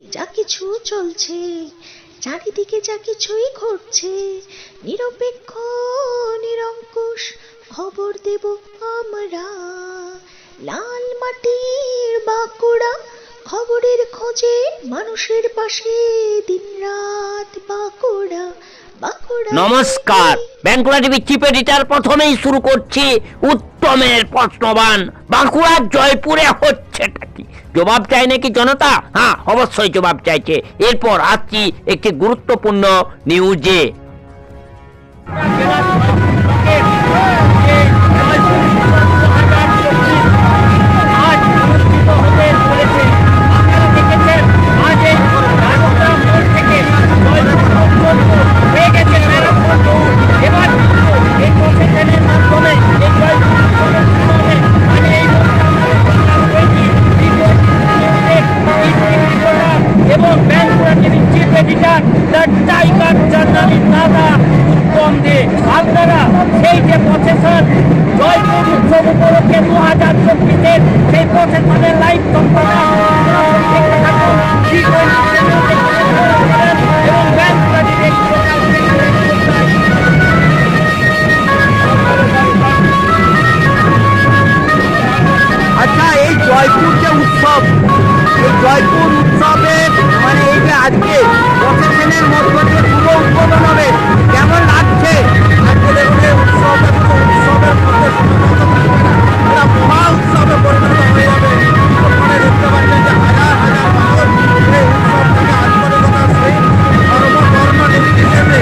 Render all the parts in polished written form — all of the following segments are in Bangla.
যা কিছু চলছে চারিদিকে, যা কিছুই ঘটছে, নিরপেক্ষ নিরঙ্কুশ খবর দেব আমরা। লাল মাটির বাঁকুড়া, খবরের খোঁজে মানুষের পাশে দিনরাত বাঁকুড়া। নমস্কার, বাঁকুড়া টিভি চিফ এডিটর প্রথমেই শুরু করছি উত্তমের প্রশ্নবান। বাঁকুড়ার জয়পুরে হচ্ছেটা কি? জবাব চাই নাকি জনতা? হ্যাঁ, অবশ্যই জবাব চাইছে। এরপর আসছি একটি গুরুত্বপূর্ণ নিউজে। এবং বাঁকুড়া টিভির chief editor the tiger journalist দাদা উত্তম দে, আপনারা সেই যে প্রসেসর জয়পুর উৎসব উপলক্ষে 2024-এর সেই প্রসেসরের লাইভ সম্প্রচার দেখতে থাকুন এবং বাঁকুড়া টিভির। আচ্ছা, এই জয়পুর যে উৎসব, এই জয়পুর উৎসবের মানে এই যে আজকে প্রসেশনের মধ্য দিয়ে পুরো উদ্বোধন হবে, কেমন লাগছে? আজকে দেখুন এই উৎসবটা শুধু উৎসবের মধ্যে সীমাবদ্ধ থাকবে না, এটা মহা উৎসবে পরিণত হয়ে যাবে। ওখানে দেখতে পাচ্ছেন যে হাজার হাজার মানুষ এই উৎসবটাকে আন্তরিকতার সহিত সর্ববর্ণ নির্বিশেষে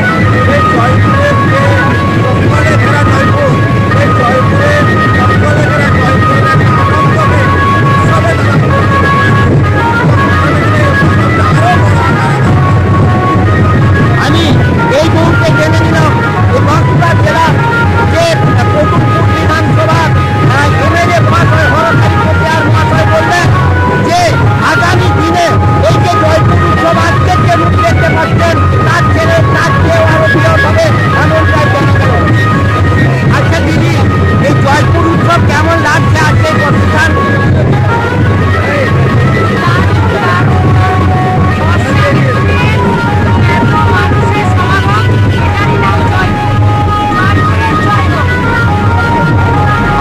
এই জয়পুরের যে সকলে ঘেরা জয়পুর, এই জয়পুরের সকলে ঘেরা জয়পুরের একটা আনন্দকে উৎসবে আমি এই মুহূর্তে জেনে নিলাম এই বাঁকুড়া জেলার যে পদুমপুর বিধানসভার এমএলএ মহাশয় হরকারী প্রচার মহাশয় বললেন যে আগামী দিনে এই যে জয়পুর উৎসব আজকের যে রূপ দেখতে পাচ্ছেন তার ছেলে তার চেয়েও আরো বৃহৎ হবে এমনটাই জানা গেল। আচ্ছা দিদি, এই জয়পুর উৎসব কেমন লাগছে আজকে প্রতিষ্ঠান?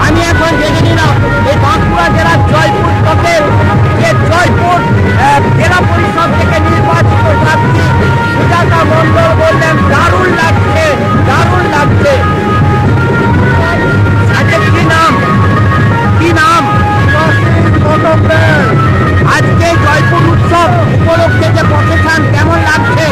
আমি এখন জেনে নিলাম এই বাঁকুড়া জেলার জয়পুর ব্লকের যে জয়পুর জেলা পরিষদ থেকে নির্বাচিত প্রার্থী সুজাতা মণ্ডল বললেন দারুণ লাগছে, দারুণ লাগছে। আচ্ছা, কি নাম, কি নাম? আজকে জয়পুর উৎসব উপলক্ষে যে প্রসেশন কেমন লাগছে?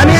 আমি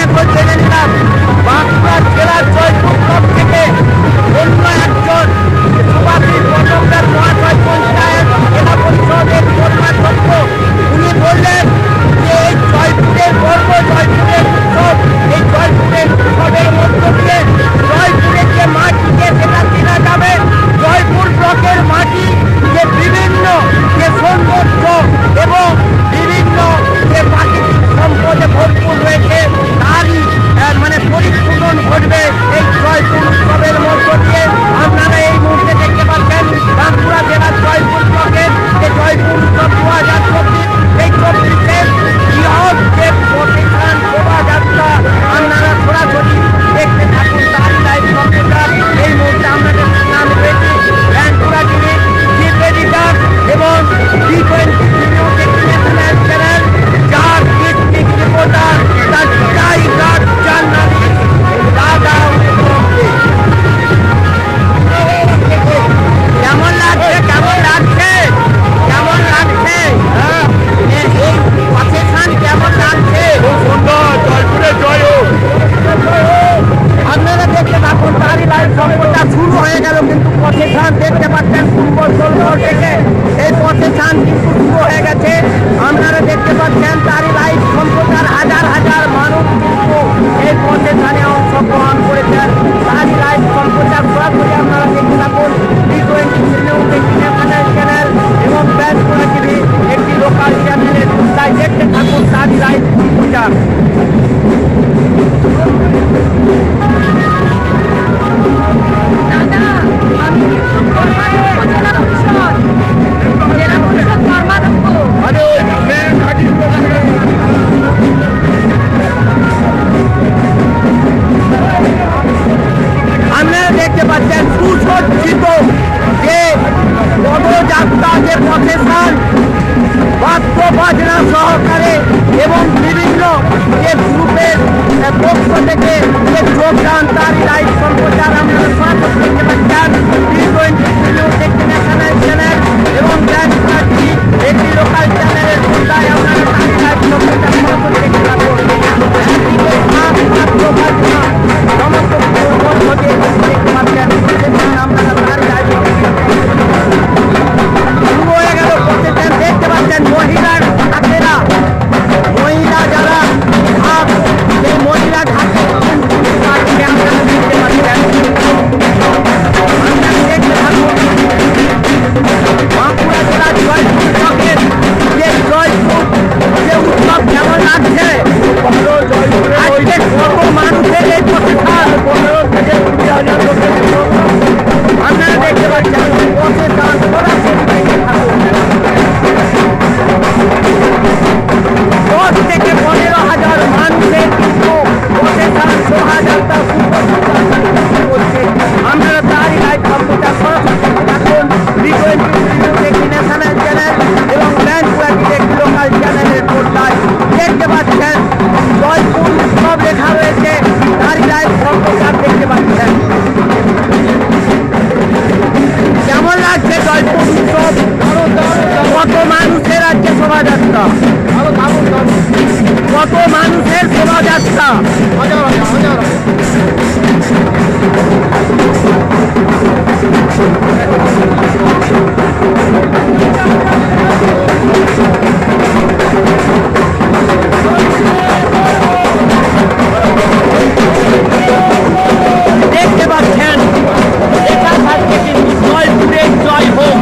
আজকে কত মানুষের এই প্রতিষ্ঠান, 15 থেকে 20 হাজার লোকের সমাগম। আপনারা দেখতে পাচ্ছেন প্রতিষ্ঠান সরাসরি দেখতে থাকুন। 10 থেকে 15 হাজার মানুষের কিন্তু প্রতিষ্ঠান শোভাযাত্রা করছে। আপনারা তারই লাইভ সম্প্রচার সরাসরি থাকুন। একটি ন্যাশনাল চ্যানেল এবং ব্যাংকুয়াটির একটি লোকাল চ্যানেলের পর্দায় দেখতে পাচ্ছেন জয়পুর উৎসব লেখা রয়েছে, তারই লাইভ সম্প্রচার দেখতে পাচ্ছেন। কেমন লাগছে জয়পুর উৎসব? কত মানুষের আজকে শোভাযাত্রা, কত মানুষের শোভাযাত্রা। দেখতে পাচ্ছেন লেখা থাকছে কিন্তু জয়পুরের জয় হোক,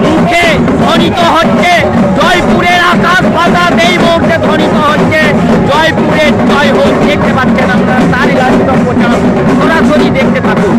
মুখে ধ্বনিত হচ্ছে জয়পুরের আকাশ বাতাস, এই মুহূর্তে ধ্বনিত হচ্ছে জয়পুরের জয় হোক। দেখতে পাচ্ছেন আপনারা তারই লাইভ সম্প্রচার সরাসরি দেখতে থাকুন।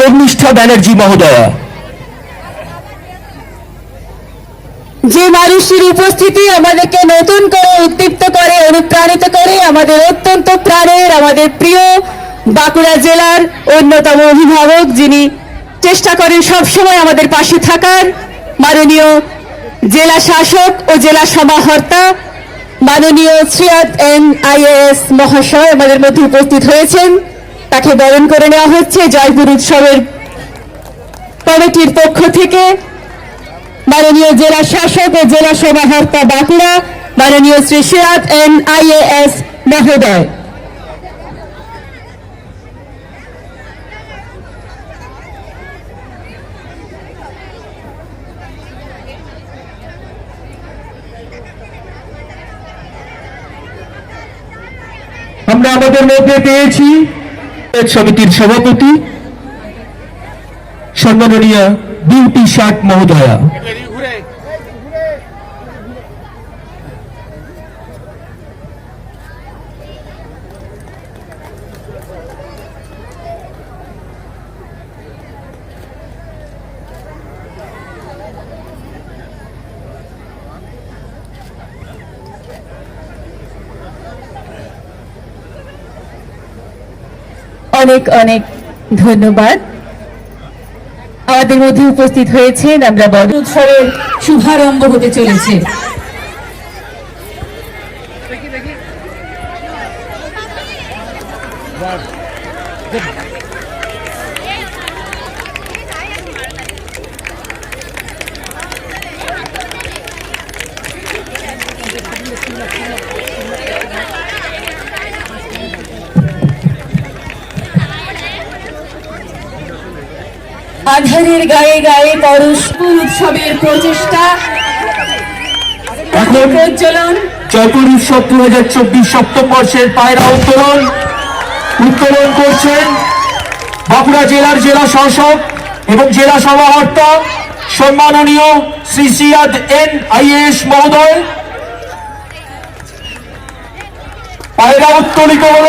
শর্মিষ্ঠা ব্যানার্জি মহোদয়া। যে মানুষটির উপস্থিতি আমাদেরকে নতুন করে উদ্দীপ্ত করে, অনুপ্রাণিত করে, আমাদের অত্যন্ত প্রাণের, আমাদের প্রিয় বাঁকুড়া জেলার অন্যতম অভিভাবক, যিনি চেষ্টা করেন সবসময় আমাদের পাশে থাকার, মাননীয় জেলা শাসক ও জেলা সমাহর্তা মাননীয় শ্রীয়দ এন IAS মহাশয় আমাদের মধ্যে উপস্থিত হয়েছেন। তাকে বরণ করে নেওয়া হচ্ছে জয়পুর উৎসবের কমিটির পক্ষ থেকে। মাননীয় জেলা শাসক ও জেলা সমাহর্তা বাঁকুড়া মাননীয় শ্রী শ্রীয়দ এন IAS মহোদয়। আমরা আমাদের মধ্যে পেয়েছি সমিতির সভাপতি সম্মাননীয় বিউটি শার্ট মহোদয়া। অনেক অনেক ধন্যবাদ। আমাদের মধ্যে উপস্থিত হয়েছেন, আমরা বড় উৎসবের শুভারম্ভ হতে চলেছে। আধারের গায়ে গায়ে পরশ উৎসবের প্রচেষ্টা প্রজ্বলন জয়পুর উৎসব 2024 সপ্তম বর্ষের পায়রা উত্তোলন করছেন বাঁকুড়া জেলার জেলা শাসক এবং জেলা সমাহর্তা সম্মাননীয় শ্রী শ্রীয়দ এন IAS মহোদয়। পায়রা উত্তোলিত হল।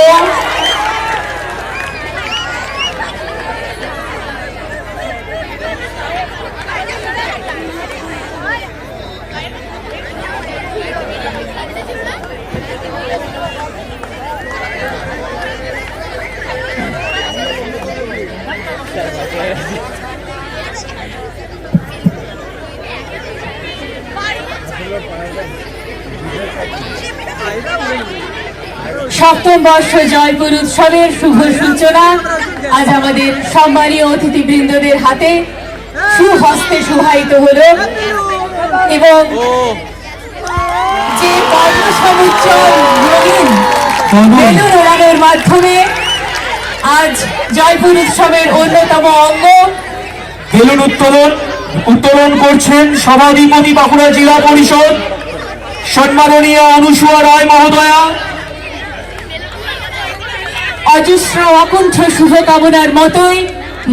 সপ্তম বর্ষ জয়পুর উৎসবের শুভ সূচনা আজ আমাদের সম্মানীয় অতিথিবৃন্দদের হাতে সুহস্তে শুভায়িত হলো এবং যে কর্মসমুচ্চল রঙিন বেলুন ওড়ানোর মাধ্যমে আজ জয়পুর উৎসবের অন্যতম অঙ্গ বেলুন উত্তোলন করছেন সভাধিপতি বাঁকুড়া জেলা পরিষদ সম্মাননীয় অনুসুয়া রায় মহোদয়া। অজস্র অকুণ্ঠ শুভকামনার মতোই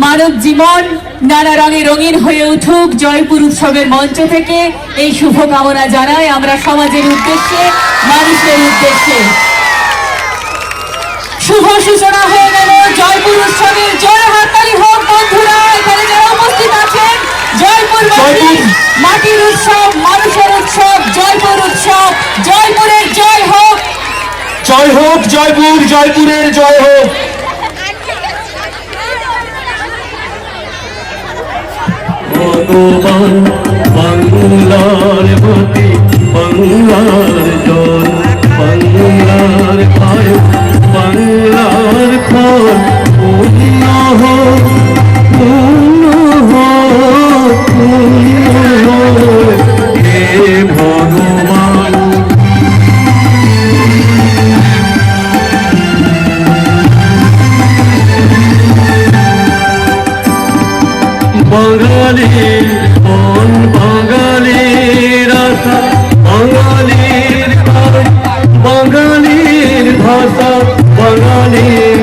মানব জীবন নানা রঙে রঙিন হয়ে উঠুক জয়পুর উৎসবের মঞ্চ থেকে এই শুভকামনা জানাই আমরা সমাজের উদ্দেশ্যে, মানুষের উদ্দেশ্যে। শুভ সূচনা হয়ে গেল জয়পুর উৎসবের। জয় হাততালি হোক বন্ধুরা, এখানে যারা উপস্থিত আছেন। জয়পুর মাটির উৎসব, মানুষের উৎসব, জয়পুর উৎসব, জয়পুরের জয় হোক। জয় হোক জয়পুর, জয়পুরের জয় হোক। ভগবান বাংলার গতি, বাংলার জল, বাংলার খায়, বাংলার খর, পূর্ণ হোক, পূর্ণ হোক, পূর্ণ হোক, হে ভগবান। বাঙালির মন, বাঙালির আশা, বাঙালির কাজ, বাঙালির ভাষা, বাঙালির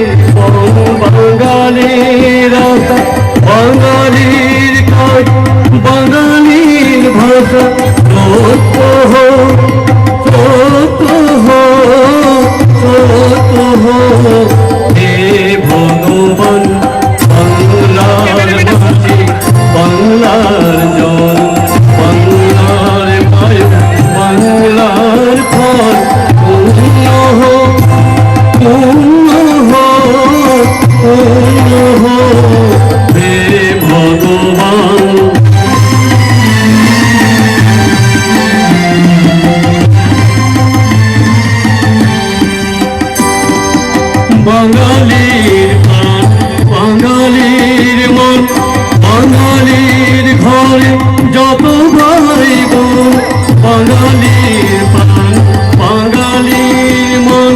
পূর্ণ হোক হে ভগবান। বাঙালির প্রাণ বাঙালির মন বাঙালির ঘরে যত ভাই বোন, বাঙালির প্রাণ বাঙালির মন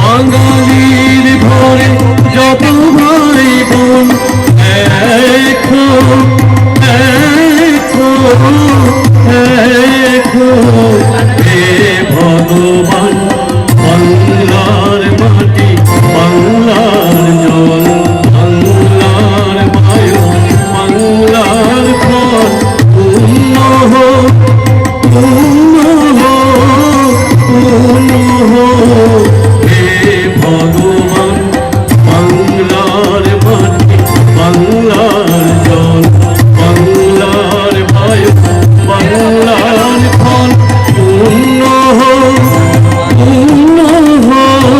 বাঙালির ঘরে যত ভাই বোন, এখো এখো এখো হে ভগবান। বাংলার মাটি বাংলার জল বাংলার বায়ু বাংলার ফল পূর্ণ হোক পূর্ণ হোক পূর্ণ হোক হে ভগবান। বাংলার মাটি বাংলার জল বাংলার বায়ু বাংলার ফল পূর্ণ হোক পূর্ণ হোক।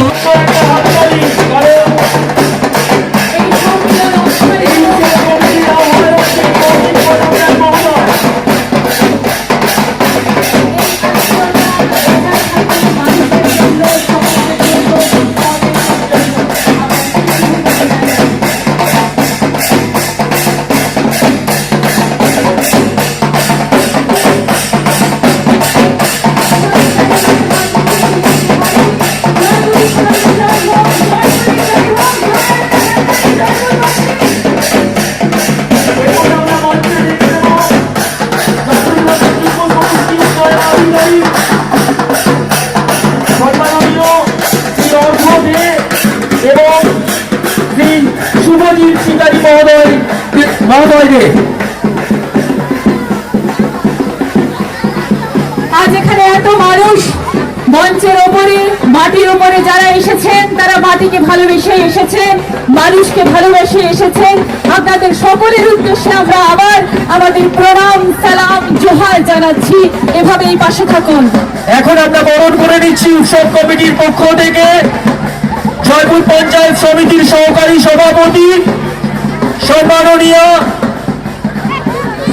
এবং শ্রী শুভজিৎ শিকারী মহোদয়কে আজ এখানে এত মানুষ মঞ্চের ওপরে মাটির ওপরে যারা এসেছেন তারা মাটিকে ভালোবেসে এসেছেন, মানুষকে ভালোবেসে এসেছেন। আপনাদের সকলের উদ্দেশ্যে আমরা আবার আমাদের প্রণাম সালাম জোহার জানাচ্ছি। এভাবেই পাশে থাকুন। এখন আমরা বরণ করে নিচ্ছি উৎসব কমিটির পক্ষ থেকে জয়পুর পঞ্চায়েত সমিতির সহকারী সভাপতি সম্মাননীয়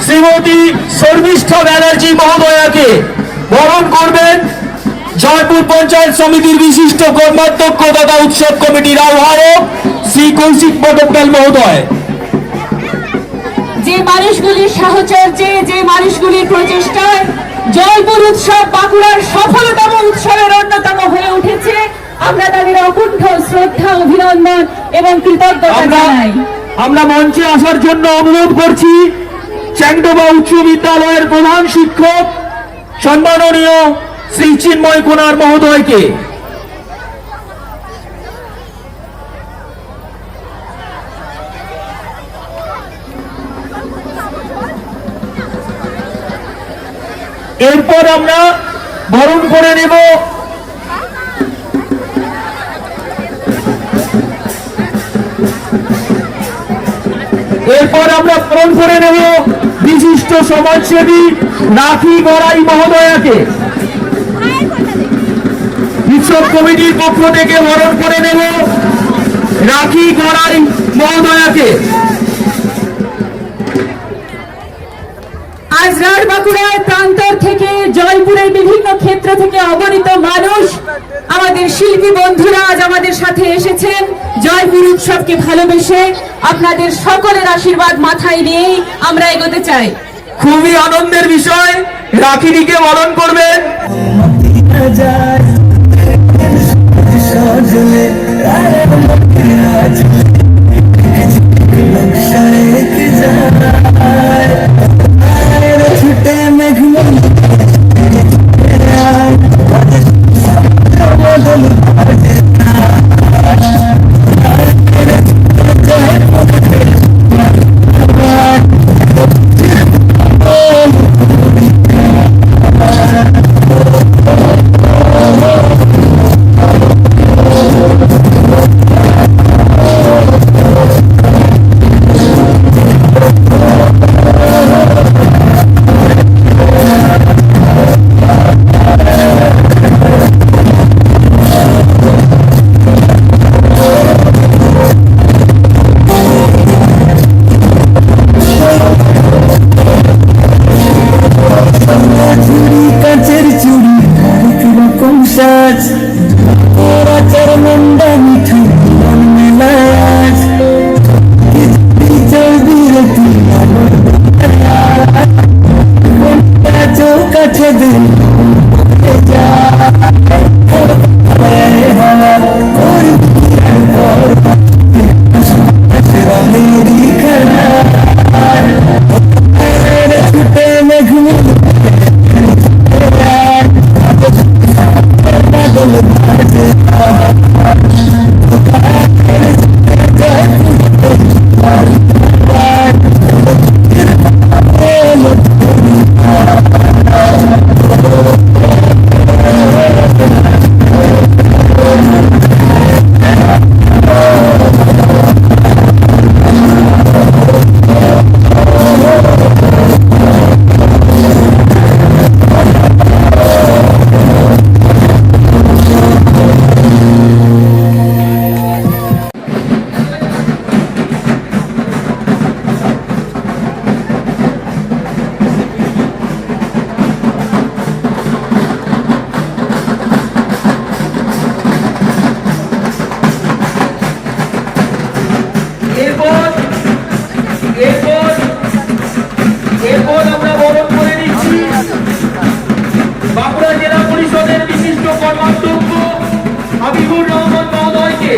শ্রীমতী শর্মিষ্ঠা ব্যানার্জি মহোদয়াকে। বরণ করবেন জয়পুর পঞ্চায়েত সমিতির বিশিষ্ট কর্মাধ্যক্ষ তথা উৎসব কমিটির আহ্বায়ক শ্রী কৌশিক পটকদাল মহোদয়। যে মানুষগুলির সাহচর্যে যে মানুষগুলির প্রচেষ্টায় জয়পুর উৎসব বাঁকুড়ার সফলতম উৎসবের অন্যতম হয়ে উঠেছে, আমরা তাদের অকুণ্ঠ শ্রদ্ধা অভিনন্দন এবং কৃতজ্ঞতা জানাই। আমরা মঞ্চে আসার জন্য অনুরোধ করছি চ্যাংডোবা উচ্চ বিদ্যালয়ের প্রধান শিক্ষক সম্মাননীয় শ্রী চিন্ময় কুমার মহোদয়কে। এরপর আমরা বরণ করে নেব বিশিষ্ট সমাজসেবী রাখি গড়াই মহোদয়াকে। উৎসব কমিটির পক্ষ থেকে বরণ করে নেব রাখি গড়াই মহোদয়াকে। আজ রাত বাঁকুড়ার প্রান্তর থেকে জয়পুরের বিভিন্ন ক্ষেত্র থেকে অগণিত মানুষ, আমাদের শিল্পী বন্ধুরা আজ আমাদের সাথে এসেছেন জয়পুর উৎসবকে ভালোবেসে। আপনাদের সকলের আশীর্বাদ মাথায় নিয়েই আমরা এগোতে চাই। খুবই আনন্দের বিষয়, রাখিদিকে বরণ করবেন এরপর আমরা বরণ করে নিচ্ছি বাঁকুড়া জেলা পরিষদের বিশিষ্ট কর্মাধ্যক্ষ হাবিবুর রহমান মহোদয়কে।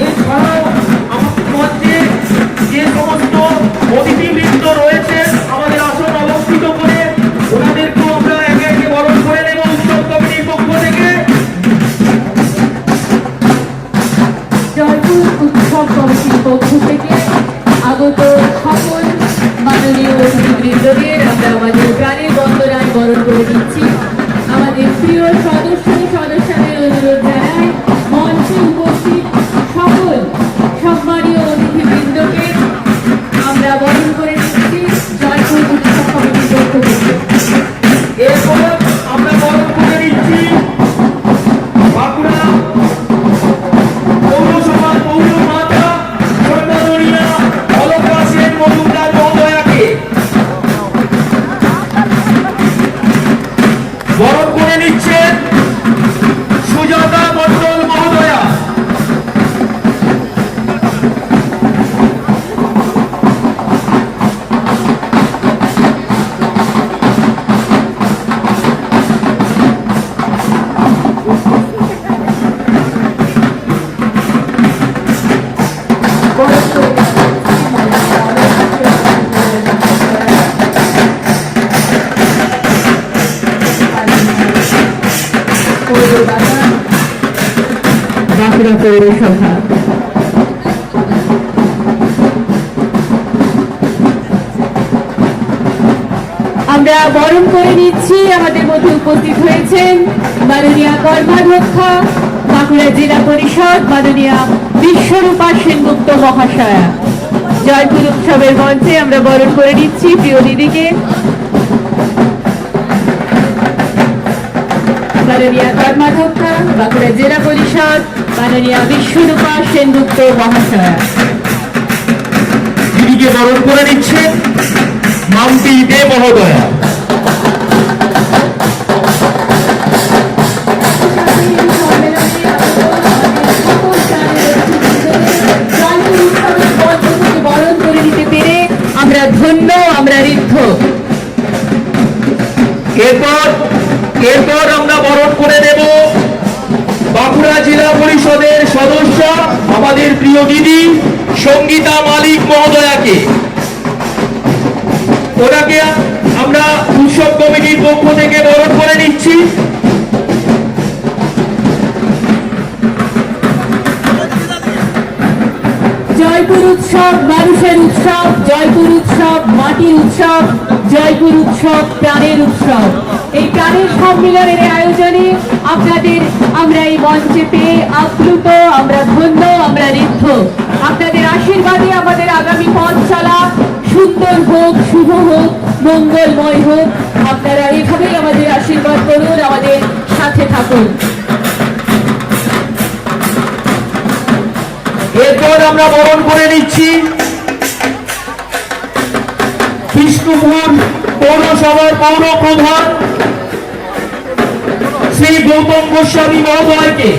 এছাড়াও আমাদের মধ্যে যে সমস্ত অতিথিবৃন্দ রয়েছেন আমাদের আসন অবস্থিত করে ওনাদেরকেও আমরা একে একে বরণ করে নেব উৎসব কমিটির পক্ষ থেকে। জয়পুর উৎসব কমিটির পক্ষ থেকে আগত সকল মাননীয় অতিথিবৃন্দদের আমরা আমাদের প্রাণের বন্দনায় বরণ করে দিচ্ছি। আমাদের প্রিয় সদস্যদের অনুরোধ জানাই মঞ্চে উপস্থিত সকল সম্মানীয় অতিথিবৃন্দকে আমরা বরণ করে দিচ্ছি জয়পুর উৎসব কমিটির পক্ষ থেকে। এরপর আমরা বরণ করে নিচ্ছি বাঁকুড়া পৌরসভার পৌরমাতা সম্মাননীয়া অলকা সেন মজুমদার মহোদয়াকে। বরণ করে নিচ্ছেন সুজাতা মণ্ডল মহোদয়া। বাঁকুড়া পৌরসভা আমরা বরণ করে নিচ্ছি। আমাদের মধ্যে উপস্থিত হয়েছেন মাননীয়া কর্মাধ্যক্ষা বাঁকুড়া জেলা পরিষদ মাননীয়া বিশ্বরূপা সেনগুপ্ত মহাশয়া। জয়পুর উৎসবের মঞ্চে আমরা বরণ করে নিচ্ছি প্রিয় দিদিকে। মাননীয়া কর্মাধ্যক্ষা বাঁকুড়া জেলা পরিষদ মাননীয়া বিশ্বরূপা সেনগুপ্ত মহাশয়া। দিদিকে বরণ করে নিচ্ছেন মাম্পি দে মহোদয়া। বরণ করে নিতে পেরে আমরা ধন্য, আমরা ঋদ্ধ। এরপর আমরা বরণ করে দেব বাঁকুড়া জেলা পরিষদের সদস্য আমাদের প্রিয় দিদি সঙ্গীতা মালিক মহোদয়াকে। ওনাকে আমরা উৎসব কমিটির পক্ষ থেকে বরণ করে নিচ্ছি। জয়পুর উৎসব মানুষের উৎসব, জয়পুর উৎসব মাটির উৎসব, জয়পুর উৎসব প্রাণের উৎসব। এই প্রাণের সম্মিলনের আয়োজনে আপনাদের আমরা এই মঞ্চে পেয়ে আপ্লুত, আমরা ধন্য, আমরা ঋদ্ধ। আপনাদের আশীর্বাদে আমাদের আগামী পথ চলা সুন্দর হোক, শুভ হোক, মঙ্গলময় হোক। আপনারা এভাবেই আমাদের আশীর্বাদ করুন, আমাদের সাথে থাকুন। এরপর আমরা বরণ করে নিচ্ছি বিষ্ণুপুর পৌরসভার পৌর প্রধান শ্রী গৌতম গোস্বামী মহোদয়কে।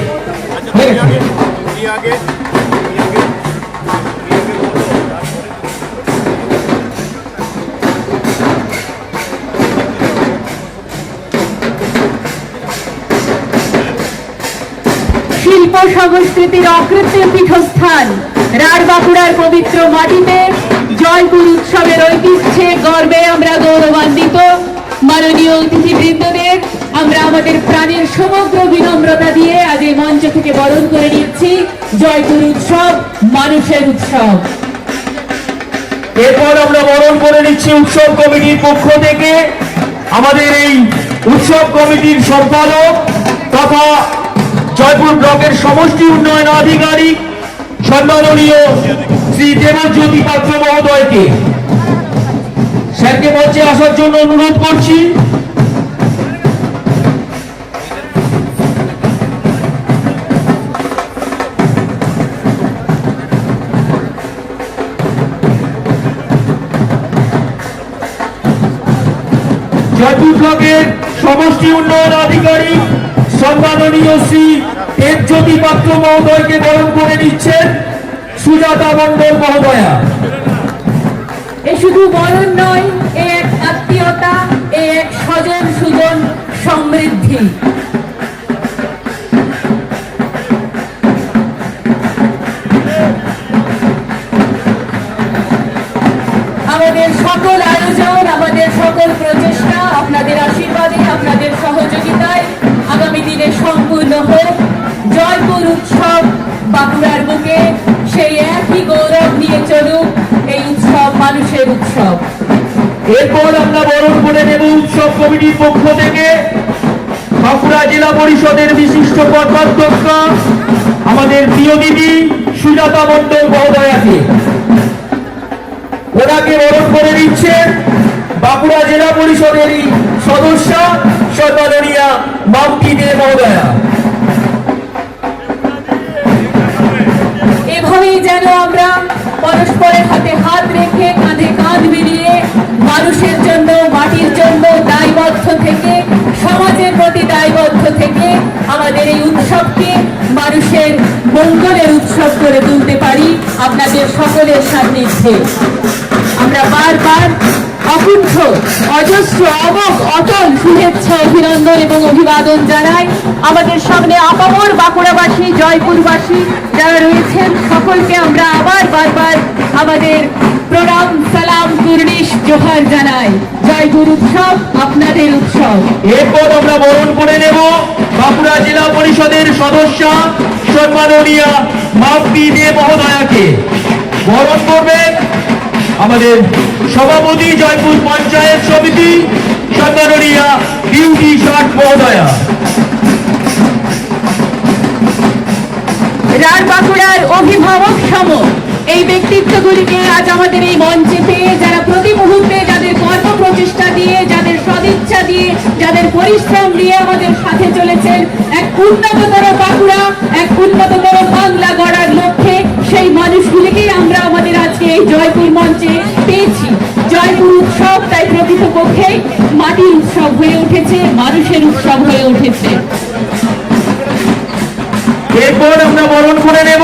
শিল্প সংস্কৃতির অকৃত্রিম পীঠস্থান রাঢ় পবিত্র মাটিতে জয়পুর উৎসবের ঐতিহ্যে গর্বে আমরা গৌরবান্বিত। মাননীয় অতিথিবৃন্দদের আমরা আমাদের প্রাণের সমগ্র বিনম্রতা দিয়ে আজ এই মঞ্চ থেকে বরণ করে নিচ্ছি। জয়পুর উৎসব মানুষের উৎসব। এরপর আমরা বরণ করে নিচ্ছি উৎসব কমিটির পক্ষ থেকে আমাদের এই উৎসব কমিটির সম্পাদক তথা জয়পুর ব্লকের সমষ্টি উন্নয়ন আধিকারিক সম্মাননীয় শ্রী দেবজ্যোতি পাত্র মহোদয়কে। স্যারকে মঞ্চে আসার জন্য অনুরোধ করছি। জয়পুর ব্লকের সমষ্টি উন্নয়ন আধিকারিক সম্মাননীয় পদ্মশ্রী দেবজ্যোতি পাত্র মহোদয়কে বরণ করে নিচ্ছেন সুজাতা মণ্ডল মহোদয়া। এ শুধু বরণ নয়, এ এক আত্মীয়তা, এ এক স্বজন সুজন সমৃদ্ধি। আমাদের সকল আয়োজন, আমাদের সকল প্রচেষ্টা আপনাদের আশীর্বাদে, আপনাদের সহযোগিতায় আগামী দিনে সম্পূর্ণ হোক। জয়পুর উৎসব বাঁকুড়ার বুকে সেই একই গৌরব নিয়ে চলুক। এই উৎসব মানুষের উৎসব। এরপর আমরা বরণ করে নেব উৎসব কমিটির পক্ষ থেকে বাঁকুড়া জেলা পরিষদের বিশিষ্ট কর্মাধ্যক্ষা আমাদের প্রিয় দিদি সুজাতা মণ্ডল মহোদয়াকে। ওনাকে বরণ করে দিচ্ছেন বাঁকুড়া জেলা পরিষদের সদস্য সম্মাননীয়া মাম্পি দে মহোদয়া। এভাবেই যেন আমরা পরস্পরের হাতে হাত রেখে, কাঁধে কাঁধ মিলিয়ে মানুষের জন্য, মাটির জন্য দায়বদ্ধ থেকে, সমাজের প্রতি দায়বদ্ধ থেকে আমাদের এই উৎসবকে মানুষের মঙ্গলের উৎসব করে তুলতে পারি আপনাদের সকলের সান্নিধ্যে। আমরা বারবার অকুণ্ঠ, অজস্র, অমোঘ, অটল শুভেচ্ছা, অভিনন্দন এবং অভিবাদন জানাই। আমাদের সামনে আপামর বাঁকুড়াবাসী, জয়পুরবাসী যারা রয়েছেন সকলকে আমরা আবার বারবার আমাদের প্রণাম, সালাম, কুর্নিশ, জোহার জানাই। জয়পুর উৎসব আপনাদের উৎসব। এরপর আমরা বরণ করে নেব বাঁকুড়া জেলা পরিষদের সদস্য সম্মাননীয়া মাম্পি দে মহোদয়াকে। বরণ করবেন আমাদের সভাপতি জয়পুর পঞ্চায়েত সমিতি সম্মাননীয়া বিউটি ষাট মহোদয়া। রার বাঁকুড়ার অভিভাবক সম এই ব্যক্তিত্বগুলিকে আজ আমাদের এই মঞ্চে পেয়ে, যারা প্রতি মুহূর্তে যাদের কর্ম প্রচেষ্টা দিয়ে, যাদের সদিচ্ছা দিয়ে, যাদের পরিশ্রম দিয়ে আমাদের সাথে চলেছেন এক উন্নততর বাঁকুড়া, এক উন্নততর বাংলা গড়ার লক্ষ্যে, সেই মানুষগুলিকেই আমরা আমাদের আজকে এই জয়পুর মঞ্চে পেয়েছি। জয়পুর উৎসব তাই প্রকৃতপক্ষে মাটির উৎসব হয়ে উঠেছে, মানুষের উৎসব হয়ে উঠেছে। এরপর আমরা বরণ করে নেব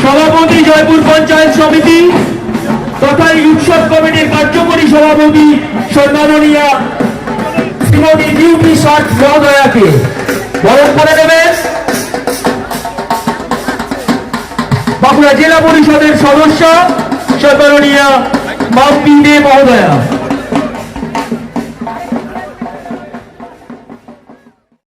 সভাপতি জয়পুর পঞ্চায়েত সমিতি তথা এই উৎসব কমিটির কার্যকরী সভাপতি সম্মাননীয়া শ্রীমতী বিউটি ষাট মহোদয়াকে। বরণ করে নেবেন বাঁকুড়া জেলা পরিষদের সদস্য সম্মাননীয়া মাম্পি দে মহোদয়া।